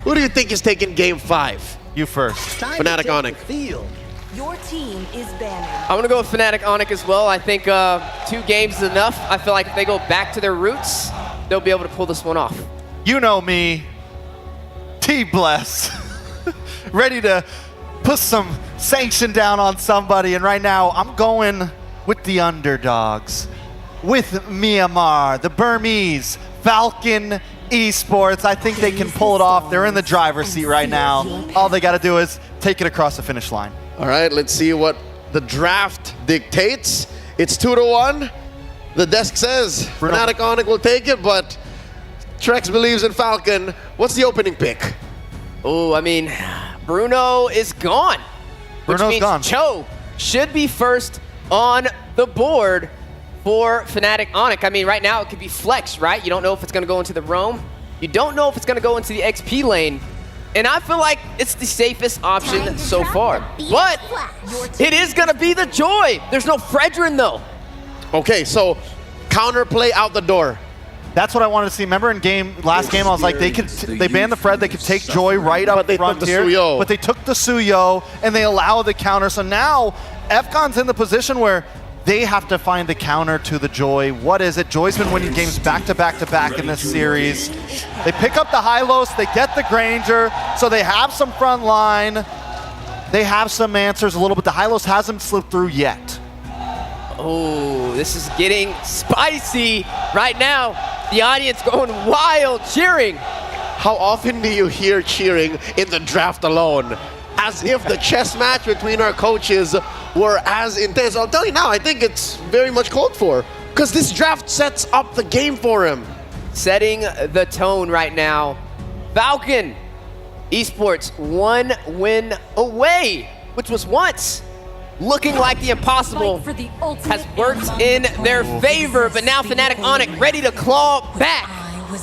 Who do you think is taking Game 5? You first. Fnatic ONIC. Your team is banning. I'm going to go with Fnatic ONIC as well. I think 2 games is enough. I feel like if they go back to their roots, they'll be able to pull this one off. You know me, T-Bless, ready to put some sanction down on somebody, and right now I'm going with the underdogs, with Myanmar, the Burmese, Falcon Esports. I think they can pull it off. They're in the driver's seat right now. All they got to do is take it across the finish line. All right, let's see what the draft dictates. It's 2-1. The desk says Fnatic ONIC will take it, but Trex believes in Falcon. What's the opening pick? Oh, I mean, Bruno is gone. Bruno's which means gone. Cho should be first on the board for Fnatic ONIC. I mean, right now it could be flex, right? You don't know if it's going to go into the roam. You don't know if it's going to go into the XP lane. And I feel like it's the safest option so far. But it is going to be the Joy. There's no Fredrin, though. Okay, so counterplay out the door. That's what I wanted to see. Remember in last game, I was like, they banned the Fred, they could take Joy right up front here. But they took the Suyo, and they allowed the counter. So now, FCON's in the position where they have to find the counter to the Joy. What is it? Joy's been winning games back to back to back in this series. They pick up the Hylos, they get the Granger, so they have some front line. They have some answers a little bit. The Hylos hasn't slipped through yet. Oh, this is getting spicy right now. The audience going wild, cheering. How often do you hear cheering in the draft alone? As if the chess match between our coaches were as intense. I'll tell you now, I think it's very much called for, because this draft sets up the game for him. Setting the tone right now. Falcon Esports 1 win away, which was once looking like the impossible has worked in their favor, but now Fnatic ONIC ready to claw back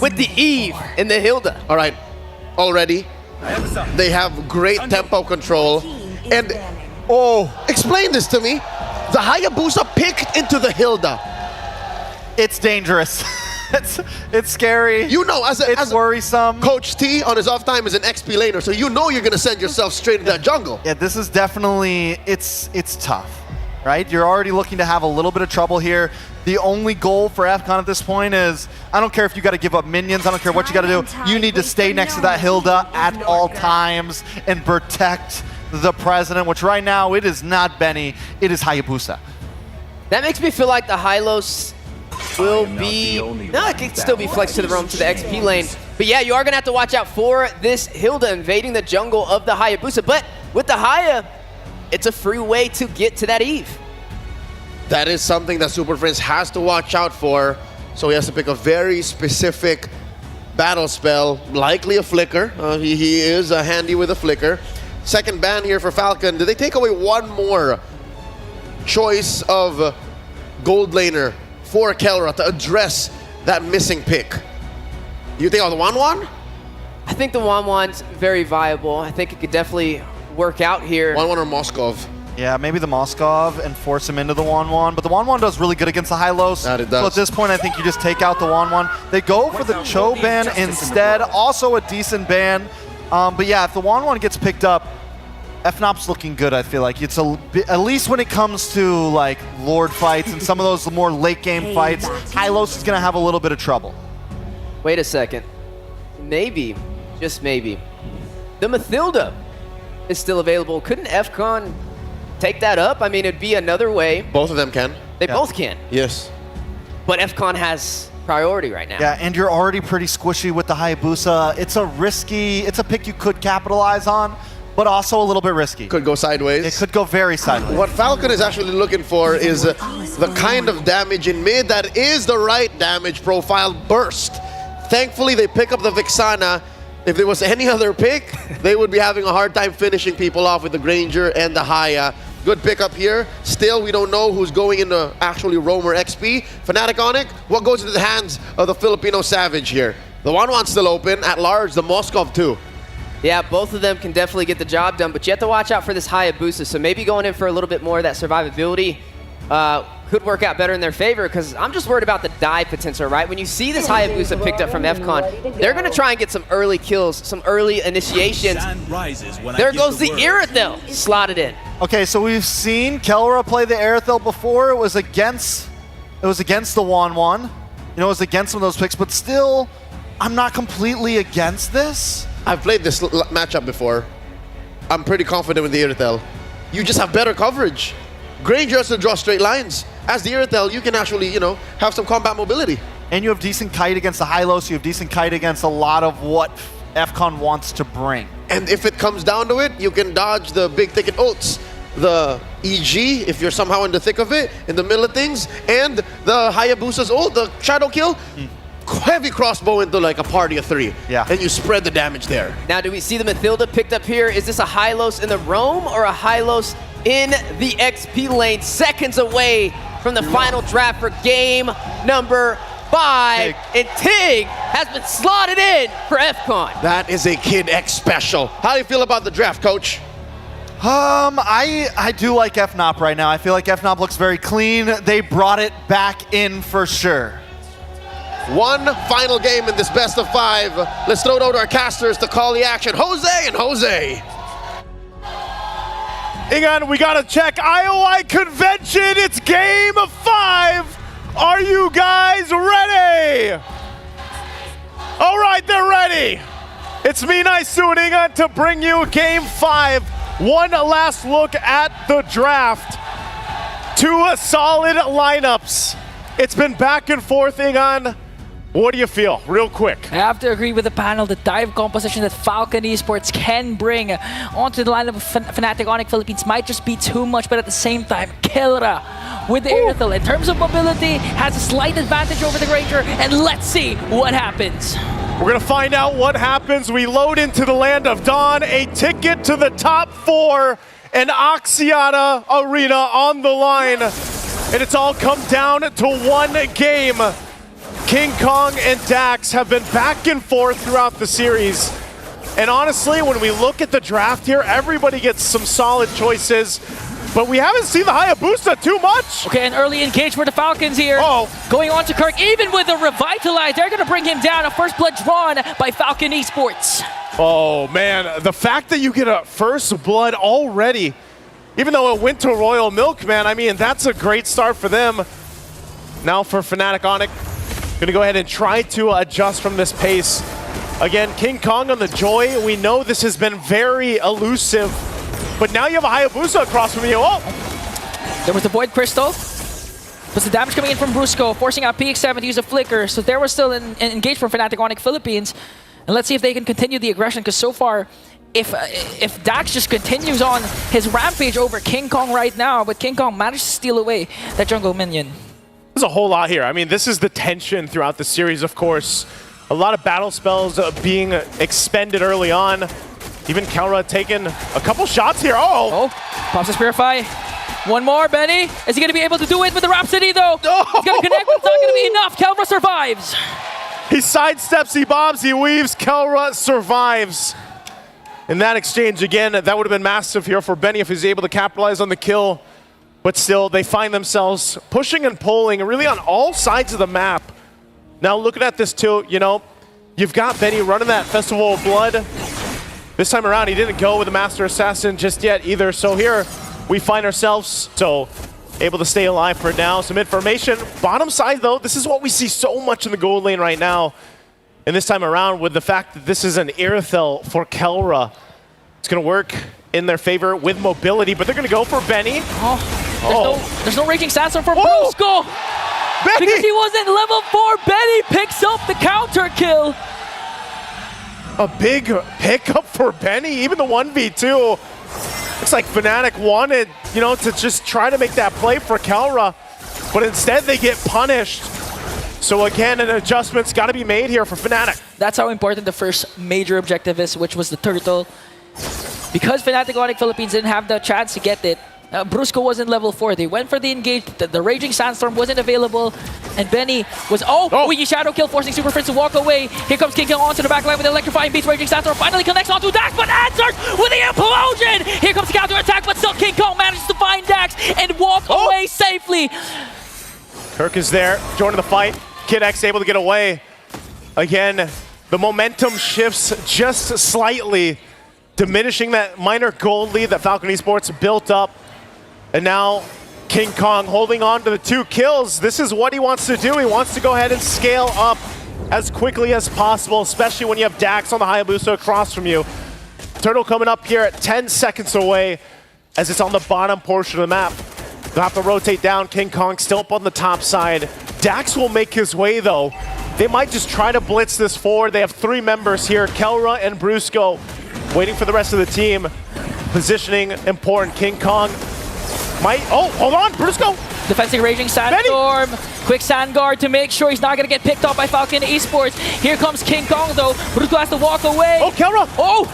with the Eve and the Hilda. All right, already they have great tempo control. And explain this to me. The Hayabusa picked into the Hilda. It's dangerous. It's scary. You know, it's worrisome. Coach T on his off time is an XP laner, so you know you're gonna send yourself straight into that jungle. Yeah, this is definitely, it's tough, right? You're already looking to have a little bit of trouble here. The only goal for FCON at this point is, I don't care if you gotta give up minions, I don't care what you gotta do, you need to stay next to that Hilda at all times and protect the president, which right now, it is not Benny, it is Hayabusa. That makes me feel like the Hylos will be, no, it could still be flexed to the roam to the XP lane. But yeah, you are gonna have to watch out for this Hilda invading the jungle of the Hayabusa. But with the Haya, it's a free way to get to that Eve. That is something that Super Friends has to watch out for. So he has to pick a very specific battle spell, likely a flicker. He is handy with a flicker. Second ban here for Falcon. Did they take away one more choice of gold laner for Kelra to address that missing pick? You think of the 1-1? I think the 1-1's very viable. I think it could definitely work out here. 1-1 or Moskov? Yeah, maybe the Moskov and force him into the 1-1, but the 1-1 does really good against the Hylos. That it does. So at this point, I think you just take out the 1-1. They go for the Cho ban instead, also a decent ban. But yeah, if the 1-1 gets picked up, FNOP's looking good, I feel like. It's at least when it comes to like Lord fights and some of those more late game fights, Hylos is gonna have a little bit of trouble. Wait a second. Maybe, just maybe, the Mathilda is still available. Couldn't FCON take that up? I mean, it'd be another way. Both of them can. They both can. Yes. But FCON has priority right now. Yeah, and you're already pretty squishy with the Hayabusa. It's a pick you could capitalize on, but also a little bit risky. Could go sideways. It could go very sideways. What Falcon is actually looking for is the kind of damage in mid that is the right damage profile, burst. Thankfully, they pick up the Vixana. If there was any other pick, they would be having a hard time finishing people off with the Granger and the Haya. Good pickup here. Still, we don't know who's going into actually Roamer XP. Fnatic ONIC, what goes into the hands of the Filipino Savage here? The 1-1's still open. At large, the Moskov too. Yeah, both of them can definitely get the job done, but you have to watch out for this Hayabusa. So maybe going in for a little bit more of that survivability. could work out better in their favor, because I'm just worried about the dive potential, right? When you see this Hayabusa picked up from FCON, they're going to try and get some early kills, some early initiations. There goes the Irithel slotted in. Okay, so we've seen Kelra play the Irithel before. It was against the 1-1. You know, it was against some of those picks, but still, I'm not completely against this. I've played this matchup before. I'm pretty confident with the Irithel. You just have better coverage. Granger has to draw straight lines. As the Irithel, you can actually, you know, have some combat mobility. And you have decent kite against the Hylos. You have decent kite against a lot of what FCON wants to bring. And if it comes down to it, you can dodge the big ticket ults. The EG, if you're somehow in the thick of it, in the middle of things, and the Hayabusa's ult, the shadow kill, heavy crossbow into like a party of 3. Yeah. And you spread the damage there. Now, do we see the Mathilda picked up here? Is this a Hylos in the roam or a Hylos in the XP lane, seconds away from the final draft for game number 5? And Tig has been slotted in for FCON. That is a Kid X special. How do you feel about the draft, coach? I do like FNOP right now. I feel like FNOP looks very clean. They brought it back in for sure. One final game in this best of 5. Let's throw it out to our casters to call the action. Jose and Jose. Hang on, we gotta check IOI Convention. It's game 5. Are you guys ready? All right, they're ready. It's me, Nice tuning on to bring you game 5. One last look at the draft. 2 solid lineups. It's been back and forth, Ingan. What do you feel, real quick? I have to agree with the panel. The dive composition that Falcon Esports can bring onto the lineup of Fnatic ONIC Philippines might just be too much, but at the same time, Kelra with the Irithel, in terms of mobility, has a slight advantage over the Granger, and let's see what happens. We're gonna find out what happens. We load into the land of Dawn, a ticket to the top 4, an Axiata Arena on the line, and it's all come down to one game. King Kong and Dax have been back and forth throughout the series. And honestly, when we look at the draft here, everybody gets some solid choices, but we haven't seen the Hayabusa too much. Okay, an early engage for the Falcons here. Oh. Going on to Kirk, even with a Revitalize, they're gonna bring him down. A first blood drawn by Falcon Esports. Oh man, the fact that you get a first blood already, even though it went to Royal Milk, man, I mean, that's a great start for them. Now for Fnatic ONIC, gonna go ahead and try to adjust from this pace. Again, King Kong on the Joy. We know this has been very elusive, but now you have a Hayabusa across from you. Oh! There was the Void Crystal. But the damage coming in from Brusco, forcing out PX7 to use a Flicker. So there was still an engage from Fnatic ONIC Philippines. And let's see if they can continue the aggression, because so far, if Dax just continues on his rampage over King Kong right now, but King Kong managed to steal away that jungle minion. There's a whole lot here. I mean, this is the tension throughout the series, of course. A lot of battle spells being expended early on. Even Kelra taking a couple shots here. Oh! Pops the Purify. One more, Benny. Is he going to be able to do it with the Rhapsody, though? Oh. He's going to connect, but it's not going to be enough. Kelra survives. He sidesteps, he bombs, he weaves. Kelra survives. In that exchange, again, that would have been massive here for Benny if he's able to capitalize on the kill. But still, they find themselves pushing and pulling really on all sides of the map. Now looking at this too, you know, you've got Benny running that Festival of Blood. This time around, he didn't go with the Master Assassin just yet either. So here, we find ourselves able to stay alive for now. Some information. Bottom side though, this is what we see so much in the gold lane right now. And this time around, with the fact that this is an Irithel for Kelra, it's going to work in their favor with mobility, but they're going to go for Benny. There's no Raging Sandstorm for Brusco. Because he wasn't level 4, Benny picks up the counter kill. A big pickup for Benny, even the 1v2. Looks like Fnatic wanted, you know, to just try to make that play for Kelra, but instead they get punished. So again, an adjustment's got to be made here for Fnatic. That's how important the first major objective is, which was the turtle. Because Fnatic ONIC Philippines didn't have the chance to get it, Brusco wasn't level 4. They went for the engage. The Raging Sandstorm wasn't available. And Benny was, Wiggy Shadow Kill, forcing Super Prince to walk away. Here comes King Kong onto the backline with the electrifying beast. Raging Sandstorm finally connects onto Dax, but answers with the implosion! Here comes the counter attack, but still King Kong manages to find Dax. Dax and walk away safely. Kirk is there, joining the fight. Kid X able to get away. Again, the momentum shifts just slightly, diminishing that minor gold lead that Falcon Esports built up. And now King Kong holding on to the 2 kills. This is what he wants to do. He wants to go ahead and scale up as quickly as possible, especially when you have Dax on the Hayabusa across from you. Turtle coming up here at 10 seconds away as it's on the bottom portion of the map. They'll have to rotate down. King Kong still up on the top side. Dax will make his way though. They might just try to blitz this forward. They have 3 members here, Kelra and Brusco, waiting for the rest of the team. Positioning important. King Kong might, oh, hold on, Brusco. Defensing Raging Sandstorm. Quick sand guard to make sure he's not going to get picked up by Falcon Esports. Here comes King Kong though. Brusco has to walk away. Oh, Kelra. Oh!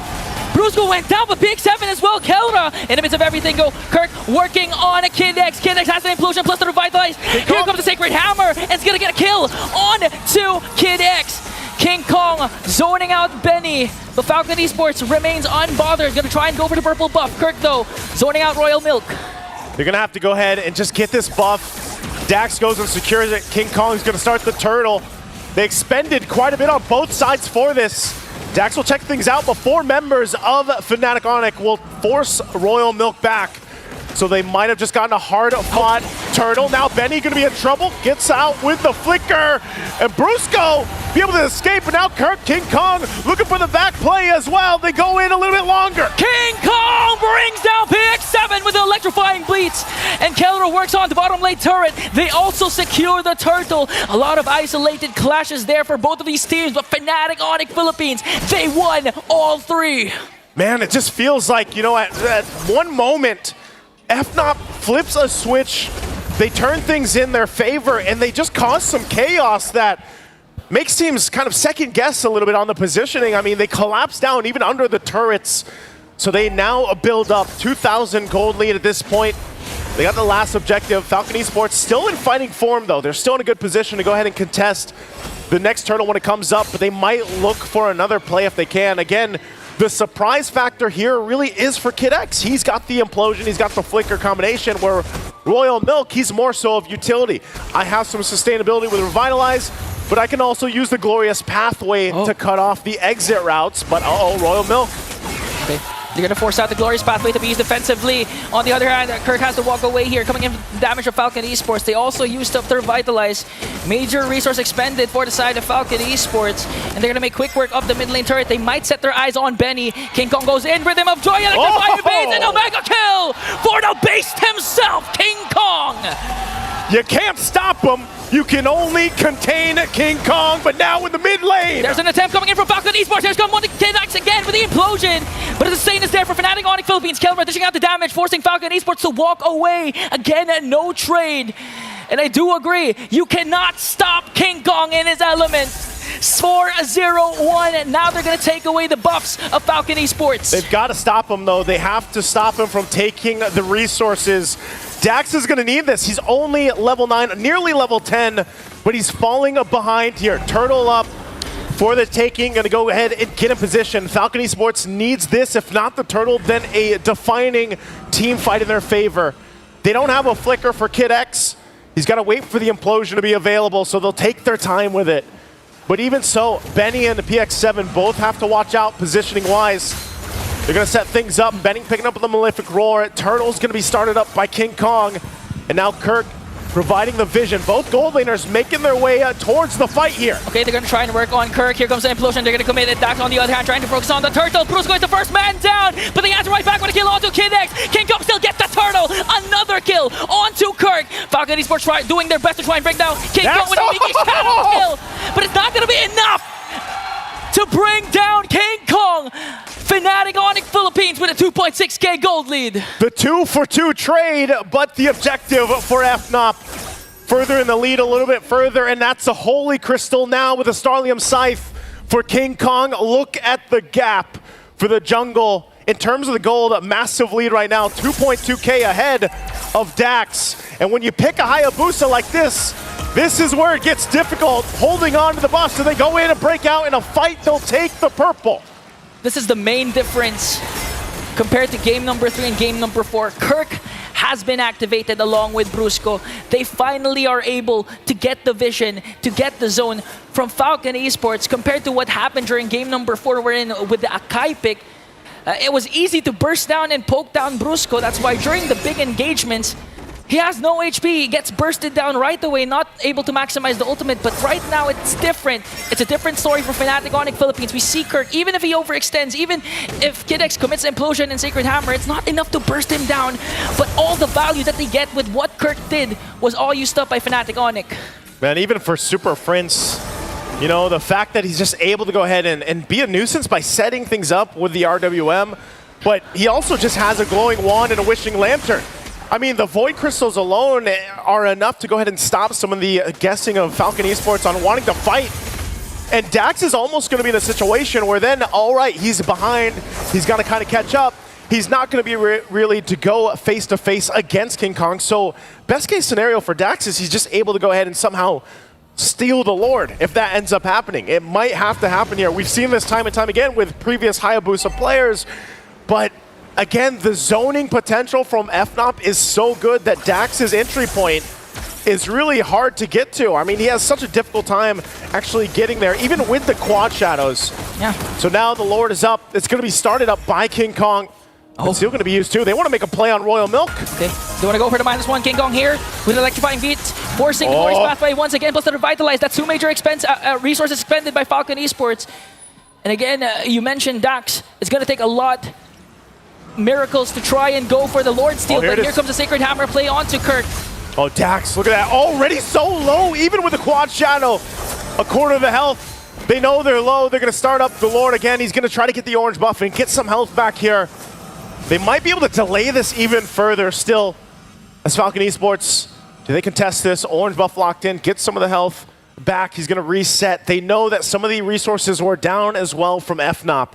Brusco went down, but BX7 as well. Kelra in the midst of everything go. Kirk working on a Kid X. Kid X has an implosion plus the revitalize. Here comes the Sacred Hammer, and it's going to get a kill on to Kid X. King Kong zoning out Benny, but Falcon Esports remains unbothered. Going to try and go for the purple buff. Kirk though, zoning out Royal Milk. They're going to have to go ahead and just get this buff. Dax goes and secures it. King Kong's going to start the turtle. They expended quite a bit on both sides for this. Dax will check things out before members of Fnatic ONIC will force Royal Milk back. So they might have just gotten a hard-fought turtle. Now Benny gonna be in trouble, gets out with the flicker. And Brusco be able to escape, but now Kirk, King Kong looking for the back play as well. They go in a little bit longer. King Kong brings down PX7 with an electrifying bleats. And Kelra works on the bottom lane turret. They also secure the turtle. A lot of isolated clashes there for both of these teams, but Fnatic ONIC Philippines, they won all 3. Man, it just feels like, you know, at one moment, FNOP flips a switch, they turn things in their favor, and they just cause some chaos that makes teams kind of second guess a little bit on the positioning. I mean, they collapse down even under the turrets, so they now build up 2,000 gold lead at this point. They got the last objective. Falcon Esports still in fighting form though. They're still in a good position to go ahead and contest the next turtle when it comes up, but they might look for another play if they can. Again, the surprise factor here really is for Kid X. He's got the implosion, he's got the flicker combination, where Royal Milk, he's more so of utility. I have some sustainability with Revitalize, but I can also use the Glorious Pathway to cut off the exit routes, but Royal Milk. Okay. They're going to force out the Glorious Pathway to be used defensively. On the other hand, Kirk has to walk away here, coming in from damage of Falcon Esports. They also used up to revitalize. Major resource expended for the side of Falcon Esports. And they're going to make quick work of the mid lane turret. They might set their eyes on Benny. King Kong goes in, Rhythm of Joy, electrifying beats, and Omega kill for the beast himself, King Kong! You can't stop him. You can only contain King Kong, but now in the mid lane. There's an attempt coming in from Falcon Esports. Here's come one to Kid X again with the implosion. But the sustain is there for Fnatic ONIC Philippines. Kelra dishing out the damage, forcing Falcon Esports to walk away. Again, no trade. And I do agree, you cannot stop King Kong in his element. 4-0-1, and now they're going to take away the buffs of Falcon Esports. They've got to stop him, though. They have to stop him from taking the resources. Dax is going to need this. He's only level 9, nearly level 10, but he's falling behind here. Turtle up for the taking. Going to go ahead and get in position. Falcon Esports needs this. If not the turtle, then a defining team fight in their favor. They don't have a flicker for Kid X. He's got to wait for the implosion to be available, so they'll take their time with it. But even so, Benny and the PX7 both have to watch out positioning-wise. They're going to set things up. Benny picking up the Malefic Roar. Turtle's going to be started up by King Kong. And now Kirk providing the vision. Both gold laners making their way towards the fight here. Okay, they're going to try and work on Kirk. Here comes the implosion. They're going to commit it. Dax on the other hand trying to focus on the turtle. Brusco is the first man down, but they answer right back with a kill onto Kid X. King Kong still gets the turtle. Another kill onto Kirk. Falcon Esports doing their best to try and break down King Kong with a sneaky shadow kill, but it's not going to be enough to bring down King Kong. Fnatic ONIC Philippines with a 2.6k gold lead. The 2-for-2 trade, but the objective for FNOP further in the lead a little bit further, and that's a Holy Crystal now with a Starlium Scythe for King Kong. Look at the gap for the jungle. In terms of the gold, a massive lead right now, 2.2k ahead of Dax. And when you pick a Hayabusa like this is where it gets difficult, holding on to the buff, so they go in and break out in a fight, they'll take the purple. This is the main difference compared to game number 3 and game number 4. Kirk has been activated along with Brusco. They finally are able to get the vision, to get the zone from Falcon Esports compared to what happened during game number 4 wherein with the Akai pick. It was easy to burst down and poke down Brusco. That's why during the big engagements, he has no HP, he gets bursted down right away, not able to maximize the ultimate, but right now it's different. It's a different story for Fnatic ONIC Philippines. We see Kirk, even if he overextends, even if Kid X commits Implosion and Sacred Hammer, it's not enough to burst him down, but all the value that they get with what Kirk did was all used up by Fnatic ONIC. Man, even for Super Prince, you know, the fact that he's just able to go ahead and be a nuisance by setting things up with the RWM, but he also just has a glowing wand and a wishing lantern. I mean, the Void Crystals alone are enough to go ahead and stop some of the guessing of Falcon Esports on wanting to fight. And Dax is almost going to be in a situation where then, all right, he's behind, he's got to kind of catch up. He's not going to be really to go face-to-face against King Kong. So best case scenario for Dax is he's just able to go ahead and somehow steal the Lord if that ends up happening. It might have to happen here. We've seen this time and time again with previous Hayabusa players, but again, the zoning potential from FNOP is so good that Dax's entry point is really hard to get to. I mean, he has such a difficult time actually getting there, even with the quad shadows. Yeah. So now the Lord is up. It's going to be started up by King Kong. It's still going to be used too. They want to make a play on Royal Milk. Okay, they want to go for the -1. King Kong here with electrifying beats, forcing the Glorious Pathway once again, plus the Revitalize. That's 2 major resources expended by Falcon Esports. And again, you mentioned Dax. It's going to take a lot miracles to try and go for the Lord Steal, but here comes the Sacred Hammer play onto Kirk. Oh, Dax, look at that. Already so low, even with the quad shadow. A quarter of the health. They know they're low. They're going to start up the Lord again. He's going to try to get the orange buff and get some health back here. They might be able to delay this even further still. As Falcon Esports, do they contest this? Orange buff locked in, get some of the health back. He's going to reset. They know that some of the resources were down as well from FNOP.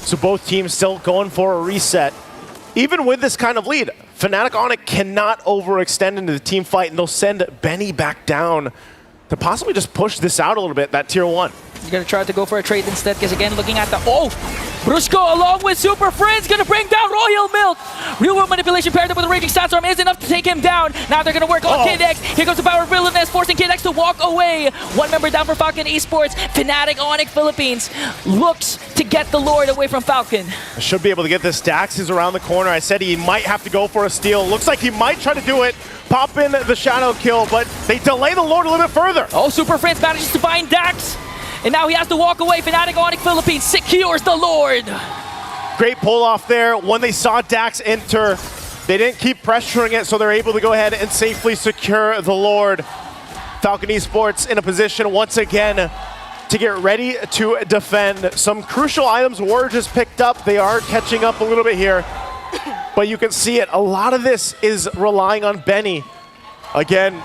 So both teams still going for a reset. Even with this kind of lead, Fnatic ONIC cannot overextend into the team fight, and they'll send Benny back down to possibly just push this out a little bit, that tier 1. He's going to try to go for a trade instead, because again, looking at the... Oh! Brusco along with Super Friends going to bring down Royal Milk! Real World Manipulation paired up with a Raging Sandstorm is enough to take him down. Now they're going to work on Kid X. Here comes the power of Brilliantness, forcing Kid X to walk away. 1 member down for Falcon Esports. Fnatic ONIC Philippines looks to get the Lord away from Falcon. Should be able to get this. Dax is around the corner. I said he might have to go for a steal. Looks like he might try to do it. Pop in the shadow kill, but they delay the Lord a little bit further. Oh, Super Friends manages to find Dax. And now he has to walk away. Fnatic ONIC Philippines secures the Lord. Great pull off there. When they saw Dax enter, they didn't keep pressuring it, so they're able to go ahead and safely secure the Lord. Falcon Esports in a position once again to get ready to defend. Some crucial items were just picked up. They are catching up a little bit here, but you can see it. A lot of this is relying on Benny. Again,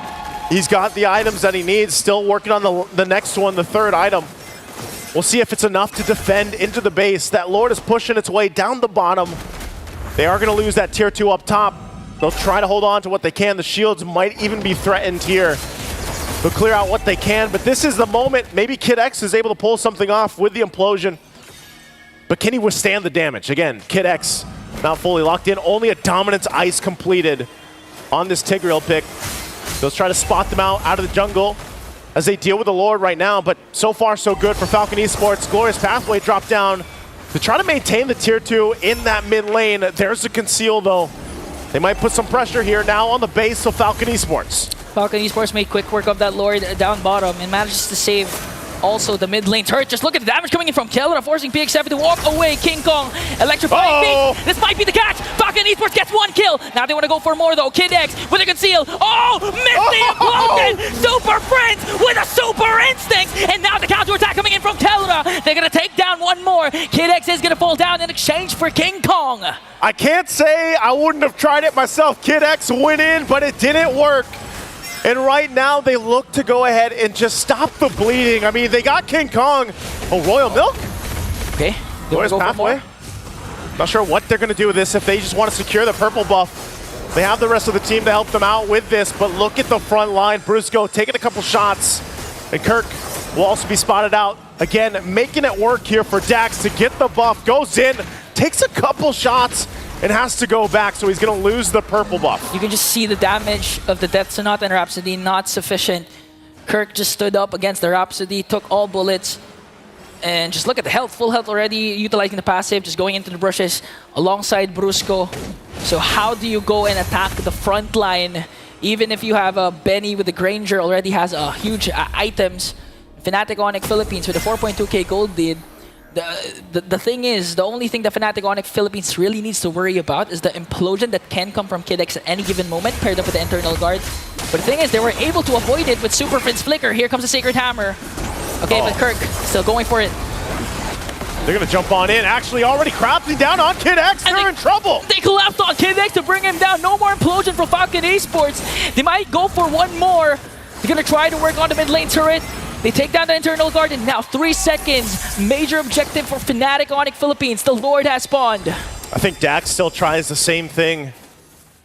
he's got the items that he needs, still working on the next one, the 3rd item. We'll see if it's enough to defend into the base. That Lord is pushing its way down the bottom. They are going to lose that tier 2 up top. They'll try to hold on to what they can. The shields might even be threatened here. They'll clear out what they can, but this is the moment. Maybe Kid X is able to pull something off with the implosion. But can he withstand the damage? Again, Kid X not fully locked in. Only a Dominance Ice completed on this Tigreal pick. They'll try to spot them out of the jungle as they deal with the Lord right now, but so far so good for Falcon Esports. Glorious Pathway dropped down to try to maintain the tier 2 in that mid lane. There's a conceal though. They might put some pressure here now on the base of Falcon Esports. Falcon Esports made quick work of that Lord down bottom and manages to save also the mid lane turret. Just look at the damage coming in from Kelra, forcing PX7 to walk away. King Kong, electrifying beat. This might be the catch. Falcon Esports gets 1 kill. Now they want to go for more though. Kid X with a conceal. Oh, missed the implosion. Super Friends with a super instinct. And now the counter attack coming in from Kelra. They're going to take down 1 more. Kid X is going to fall down in exchange for King Kong. I can't say I wouldn't have tried it myself. Kid X went in, but it didn't work. And right now, they look to go ahead and just stop the bleeding. I mean, they got King Kong. Oh, Royal Milk? Okay. Glorious Pathway. Not sure what they're going to do with this if they just want to secure the purple buff. They have the rest of the team to help them out with this, but look at the front line. Brusco taking a couple shots. And Kirk will also be spotted out. Again, making it work here for Dax to get the buff. Goes in, takes a couple shots, and has to go back, so he's going to lose the purple buff. You can just see the damage of the Death Sonata and Rhapsody not sufficient. Kirk just stood up against the Rhapsody, took all bullets, and just look at the health, full health already, utilizing the passive, just going into the bushes alongside Brusco. So how do you go and attack the front line? Even if you have a Benny with the Granger already has a huge items. Fnatic ONIC Philippines with a 4.2k gold lead. The thing is, the only thing that Fnatic ONIC Philippines really needs to worry about is the implosion that can come from KidX at any given moment, paired up with the internal guard. But the thing is, they were able to avoid it with Super Prince Flicker. Here comes the Sacred Hammer. Okay, but Kirk still going for it. They're going to jump on in. Actually, already collapsing down on KidX. They're in trouble. They collapsed on KidX to bring him down. No more implosion from Falcon Esports. They might go for one more. They're going to try to work on the mid lane turret. They take down the internal guard, and now 3 seconds. Major objective for Fnatic ONIC Philippines. The Lord has spawned. I think Dax still tries the same thing.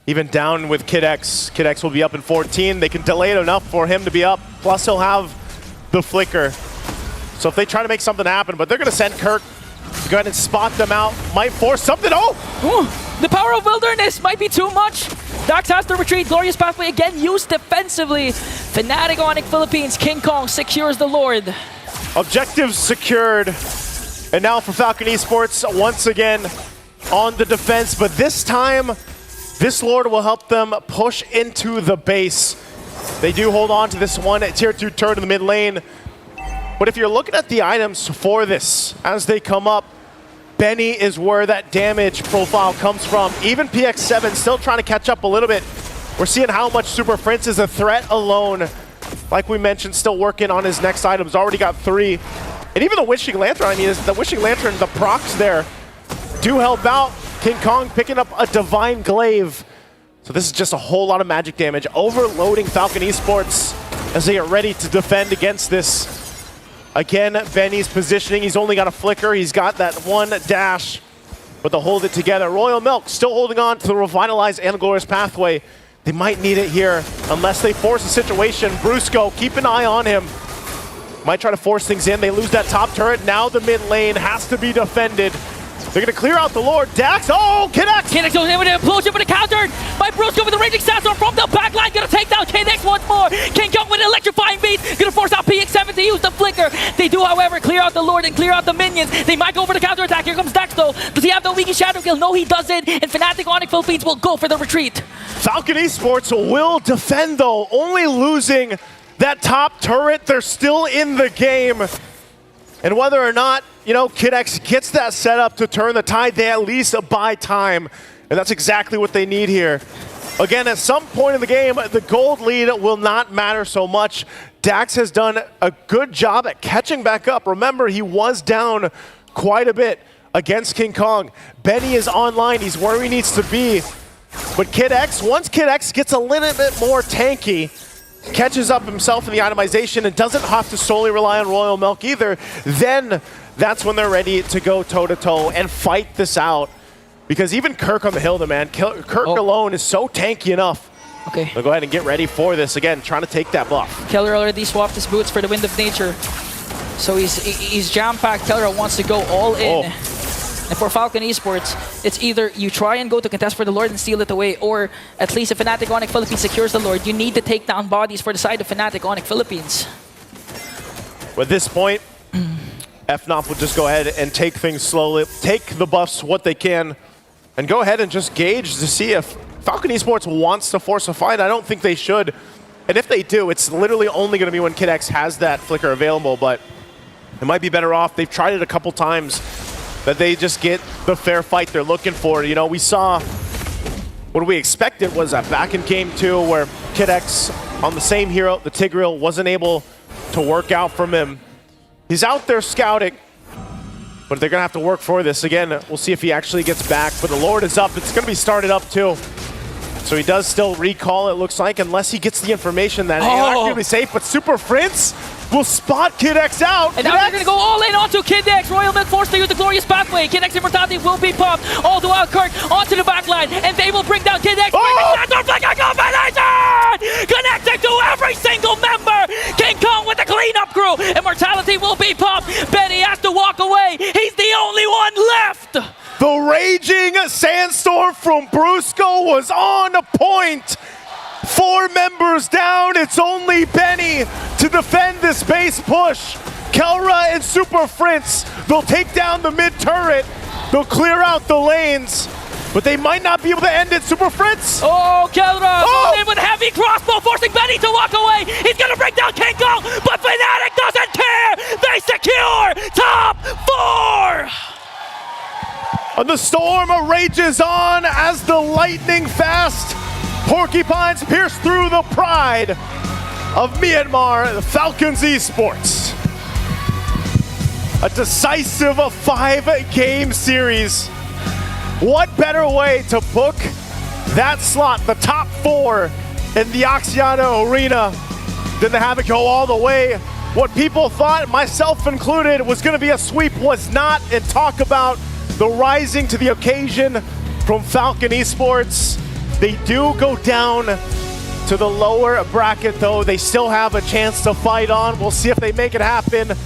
Even down with KidX. KidX will be up in 14. They can delay it enough for him to be up. Plus, he'll have the flicker. So if they try to make something happen, but they're going to send Kirk to go ahead and spot them out. Might force something. Oh! Ooh, the power of wilderness might be too much. Dax has to retreat. Glorious Pathway again used defensively. Fnatic ONIC Philippines, King Kong secures the Lord. Objectives secured. And now for Falcon Esports, once again on the defense. But this time, this Lord will help them push into the base. They do hold on to this one tier 2 turret in the mid lane. But if you're looking at the items for this, as they come up, Benny is where that damage profile comes from. Even PX7 still trying to catch up a little bit. We're seeing how much Super Prince is a threat alone. Like we mentioned, still working on his next items. Already got 3. And even the Wishing Lantern, I mean, the Wishing Lantern, the procs there do help out. King Kong picking up a Divine Glaive. So this is just a whole lot of magic damage. Overloading Falcon Esports as they get ready to defend against this. Again, Benny's positioning. He's only got a flicker. He's got that one dash, but they'll hold it together. Royal Milk still holding on to the revitalized and glorious pathway. They might need it here unless they force a situation. Brusco, keep an eye on him. Might try to force things in. They lose that top turret. Now the mid lane has to be defended. They're going to clear out the Lord. Dax, oh, KidX! KidX goes in with an implosion, but a countered by Brusco with the raging sandstorm from the backline. Going to take down KidX once more. King Kong with an electrifying beat. Going to force out PX7 to use the flicker. They do, however, clear out the Lord and clear out the minions. They might go for the counterattack. Here comes Dax, though. Does he have the weakened Shadow Kill? No, he doesn't. And Fnatic ONIC Philippines will go for the retreat. Falcon Esports will defend, though, only losing that top turret. They're still in the game. And whether or not, you know, KidX gets that set up to turn the tide, they at least buy time. And that's exactly what they need here. Again, at some point in the game, the gold lead will not matter so much. Dax has done a good job at catching back up. Remember, he was down quite a bit against King Kong. Benny is online. He's where he needs to be. But KidX, once KidX gets a little bit more tanky, catches up himself in the itemization and doesn't have to solely rely on Royal Milk either, then that's when they're ready to go toe-to-toe and fight this out. Because even Kirk on the hill, man, Kirk alone is so tanky enough. Okay. They'll go ahead and get ready for this. Again, trying to take that buff. Keller already swapped his boots for the Wind of Nature. So he's jam-packed. Keller wants to go all in. And for Falcon Esports, it's either you try and go to contest for the Lord and steal it away, or at least if Fnatic ONIC Philippines secures the Lord, you need to take down bodies for the side of Fnatic ONIC Philippines. At this point, FNOP will just go ahead and take things slowly, take the buffs what they can, and go ahead and just gauge to see if Falcon Esports wants to force a fight. I don't think they should. And if they do, it's literally only going to be when KidX has that flicker available, but it might be better off. They've tried it a couple times, that they just get the fair fight they're looking for. You know, we saw what we expected was that back in game 2 where KidX on the same hero, the Tigreal, wasn't able to work out from him. He's out there scouting, but they're gonna have to work for this. Again, we'll see if he actually gets back, but the Lord is up. It's gonna be started up too. So he does still recall, it looks like, unless he gets the information that he's not gonna be safe, but Super Prince will spot KidX out. And now they're going to go all in onto KidX. Royal Milk forced to use the glorious pathway. KidX Immortality will be pumped. All the while Kirk onto the backline, and they will bring down KidX. Connecting to every single member. King Kong with the cleanup crew. Immortality will be pumped. Benny has to walk away. He's the only one left. The raging sandstorm from Brusco was on point. 4 members down. It's only Benny to defend this base push. Kelra and Super Fritz, they'll take down the mid turret. They'll clear out the lanes, but they might not be able to end it. Super Fritz. Oh, Kelra Oh! in with a heavy crossbow, forcing Benny to walk away. He's gonna bring down Kenko, but Fnatic doesn't care. They secure top 4. And the storm rages on as the lightning fast porcupines pierce through the pride of Myanmar, the Falcon Esports. A decisive 5-game series. What better way to book that slot, the top 4 in the Oxiana Arena, than to have it go all the way? What people thought, myself included, was going to be a sweep was not, and talk about the rising to the occasion from Falcon Esports. They do go down to the lower bracket, though. They still have a chance to fight on. We'll see if they make it happen.